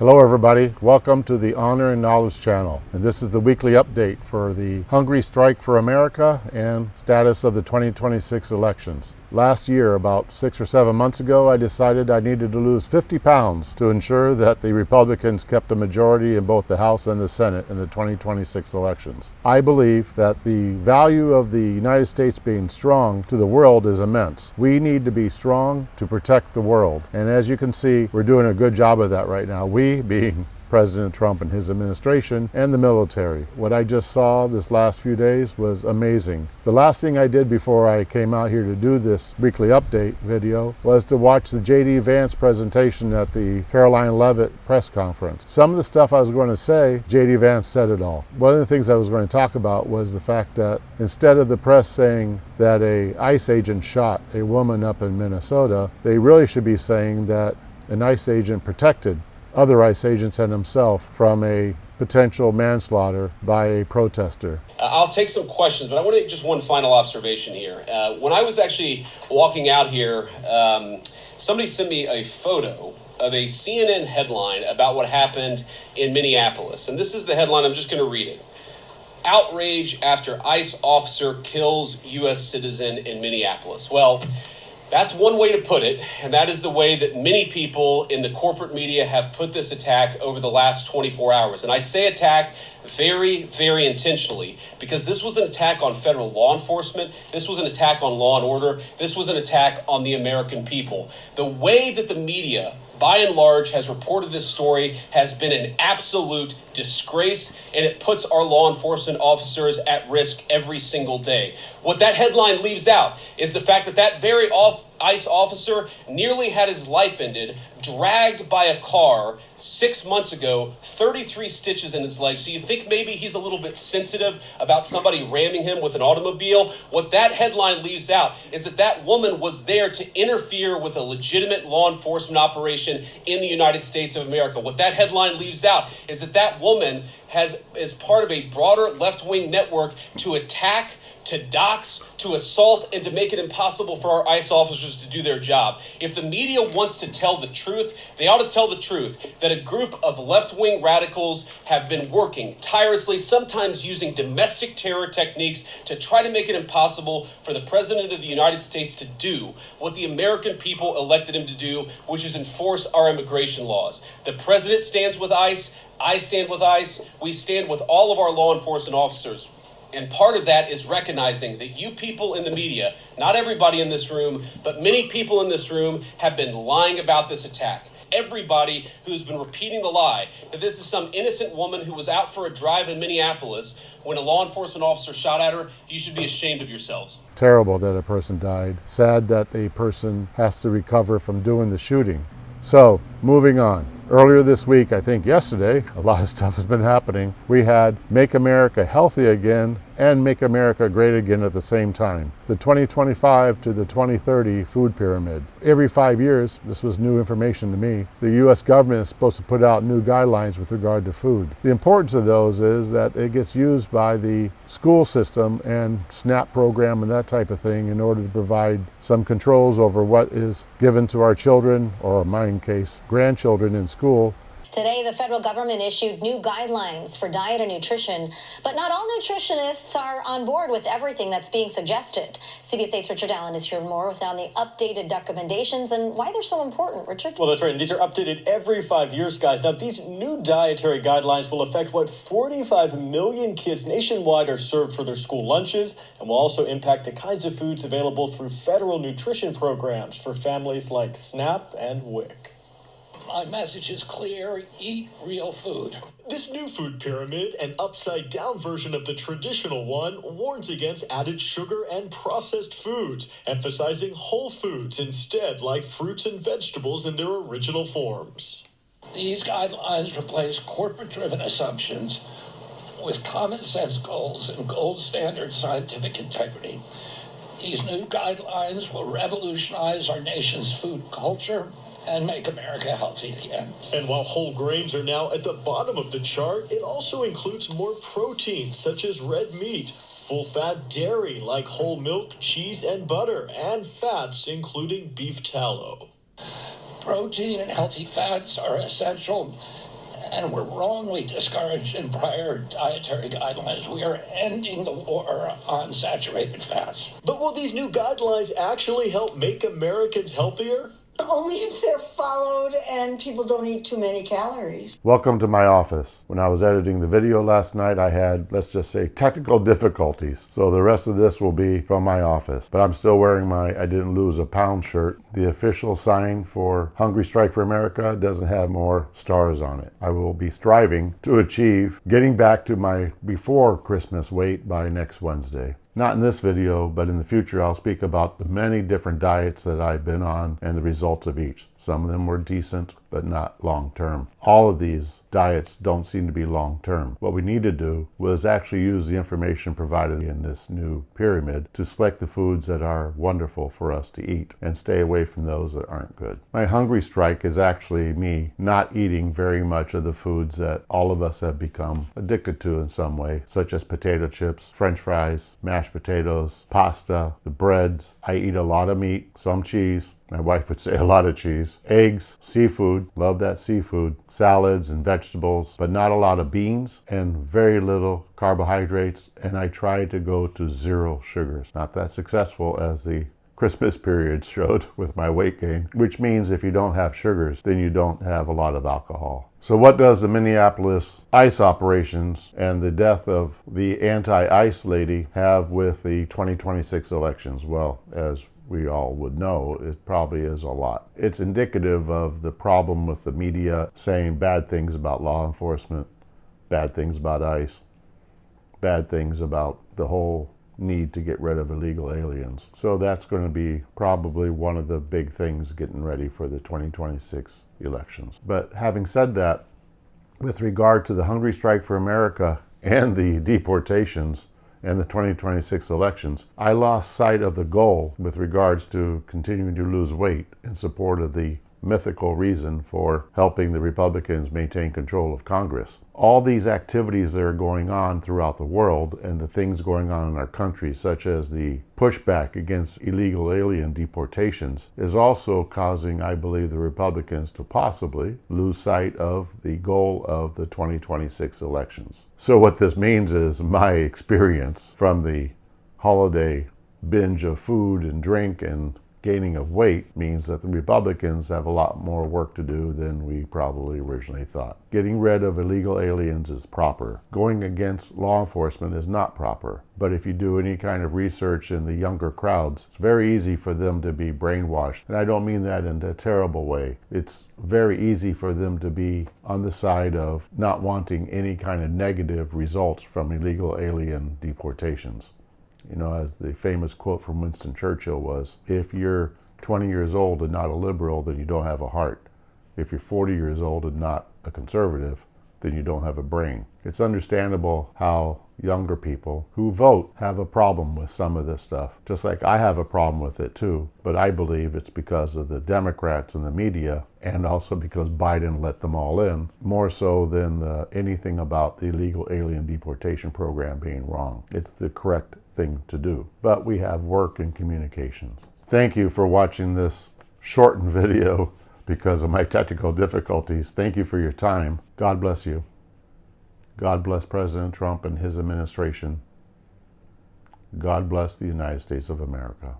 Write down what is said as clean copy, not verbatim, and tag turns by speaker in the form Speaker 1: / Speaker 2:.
Speaker 1: Hello everybody, welcome to the Honor and Knowledge channel, and this is the weekly update for the Hungry Strike for America and status of the 2026 elections. Last year, about 6 or 7 months ago, I decided I needed to lose 50 pounds to ensure that the Republicans kept a majority in both the House and the Senate in the 2026 elections. I believe that the value of the United States being strong to the world is immense. We need to be strong to protect the world, and as you can see, we're doing a good job of that right now. We being President Trump and his administration and the military. What I just saw this last few days was amazing. The last thing I did before I came out here to do this weekly update video was to watch the JD Vance presentation at the Caroline Leavitt press conference. Some of the stuff I was going to say, JD Vance said it all. One of the things I was going to talk about was the fact that instead of the press saying that an ICE agent shot a woman up in Minnesota, they really should be saying that an ICE agent protected other ICE agents and himself from a potential manslaughter by a protester.
Speaker 2: I'll take some questions, but I want to make just one final observation here. When I was actually walking out here, somebody sent me a photo of a CNN headline about what happened in Minneapolis. And this is the headline, I'm just going to read it. Outrage after ICE officer kills U.S. citizen in Minneapolis. Well, that's one way to put it, and that is the way that many people in the corporate media have put this attack over the last 24 hours. And I say attack very, very intentionally, because this was an attack on federal law enforcement. This was an attack on law and order. This was an attack on the American people. The way that the media, by and large, has reported this story has been an absolute disgrace, and it puts our law enforcement officers at risk every single day. What that headline leaves out is the fact that that very ICE officer nearly had his life ended, dragged by a car 6 months ago, 33 stitches in his leg. So you think maybe he's a little bit sensitive about somebody ramming him with an automobile? What that headline leaves out is that that woman was there to interfere with a legitimate law enforcement operation in the United States of America. What that headline leaves out is that that woman is part of a broader left-wing network to attack, to dox, to assault, and to make it impossible for our ICE officers to do their job. If the media wants to tell the truth, they ought to tell the truth that a group of left-wing radicals have been working tirelessly, sometimes using domestic terror techniques to try to make it impossible for the President of the United States to do what the American people elected him to do, which is enforce our immigration laws. The President stands with ICE. I stand with ICE. We stand with all of our law enforcement officers. And part of that is recognizing that you people in the media, not everybody in this room, but many people in this room have been lying about this attack. Everybody who's been repeating the lie that this is some innocent woman who was out for a drive in Minneapolis when a law enforcement officer shot at her, you should be ashamed of yourselves.
Speaker 1: Terrible that a person died. Sad that a person has to recover from doing the shooting. So, moving on. Earlier this week, I think yesterday, a lot of stuff has been happening. We had Make America Healthy Again and Make America Great Again at the same time. The 2025 to the 2030 food pyramid. Every 5 years, this was new information to me, the U.S. government is supposed to put out new guidelines with regard to food. The importance of those is that it gets used by the school system and SNAP program and that type of thing in order to provide some controls over what is given to our children, or in my case, grandchildren in school.
Speaker 3: Today, the federal government issued new guidelines for diet and nutrition, but not all nutritionists are on board with everything that's being suggested. CBS 8's Richard Allen is here more with on the updated recommendations and why they're so important. Richard?
Speaker 4: Well, that's right. And these are updated every 5 years, guys. Now, these new dietary guidelines will affect what 45 million kids nationwide are served for their school lunches, and will also impact the kinds of foods available through federal nutrition programs for families like SNAP and WIC.
Speaker 5: My message is clear: eat real food.
Speaker 4: This new food pyramid, an upside-down version of the traditional one, warns against added sugar and processed foods, emphasizing whole foods instead, like fruits and vegetables in their original forms.
Speaker 5: These guidelines replace corporate-driven assumptions with common-sense goals and gold standard scientific integrity. These new guidelines will revolutionize our nation's food culture and make America healthy again.
Speaker 4: And while whole grains are now at the bottom of the chart, it also includes more protein, such as red meat, full-fat dairy like whole milk, cheese, and butter, and fats, including beef tallow.
Speaker 5: Protein and healthy fats are essential and were wrongly discouraged in prior dietary guidelines. We are ending the war on saturated fats.
Speaker 4: But will these new guidelines actually help make Americans healthier?
Speaker 6: Only if they're followed and people don't eat too many calories.
Speaker 1: Welcome to my office. When I was editing the video last night, I had, let's just say, technical difficulties. So the rest of this will be from my office. But I'm still wearing my I didn't lose a pound shirt. The official sign for Hungry Strike for America doesn't have more stars on it. I will be striving to achieve getting back to my before Christmas weight by next Wednesday. Not in this video, but in the future, I'll speak about the many different diets that I've been on and the results of each. Some of them were decent, but not long-term. All of these diets don't seem to be long-term. What we need to do was actually use the information provided in this new pyramid to select the foods that are wonderful for us to eat and stay away from those that aren't good. My hungry strike is actually me not eating very much of the foods that all of us have become addicted to in some way, such as potato chips, French fries, mashed potatoes, pasta, the breads. I eat a lot of meat, some cheese. My wife would say a lot of cheese. Eggs, seafood, love that seafood. Salads and vegetables, but not a lot of beans and very little carbohydrates. And I try to go to 0 sugars. Not that successful as the Christmas period showed with my weight gain, which means if you don't have sugars, then you don't have a lot of alcohol. So what does the Minneapolis ICE operations and the death of the anti-ICE lady have with the 2026 elections? Well, as we all would know, it probably is a lot. It's indicative of the problem with the media saying bad things about law enforcement, bad things about ICE, bad things about the whole need to get rid of illegal aliens. So that's going to be probably one of the big things getting ready for the 2026 elections. But having said that, with regard to the Hungry Strike for America and the deportations and the 2026 elections, I lost sight of the goal with regards to continuing to lose weight in support of the mythical reason for helping the Republicans maintain control of Congress. All these activities that are going on throughout the world and the things going on in our country, such as the pushback against illegal alien deportations, is also causing, I believe, the Republicans to possibly lose sight of the goal of the 2026 elections. So what this means is my experience from the holiday binge of food and drink and gaining of weight means that the Republicans have a lot more work to do than we probably originally thought. Getting rid of illegal aliens is proper. Going against law enforcement is not proper. But if you do any kind of research in the younger crowds, it's very easy for them to be brainwashed. And I don't mean that in a terrible way. It's very easy for them to be on the side of not wanting any kind of negative results from illegal alien deportations. You know, as the famous quote from Winston Churchill was, if you're 20 years old and not a liberal, then you don't have a heart. If you're 40 years old and not a conservative, then you don't have a brain. It's understandable how younger people who vote have a problem with some of this stuff, just like I have a problem with it too. But I believe it's because of the Democrats and the media, and also because Biden let them all in, more so than anything about the illegal alien deportation program being wrong. It's the correct thing to do. But we have work and communications. Thank you for watching this shortened video because of my technical difficulties. Thank you for your time. God bless you. God bless President Trump and his administration. God bless the United States of America.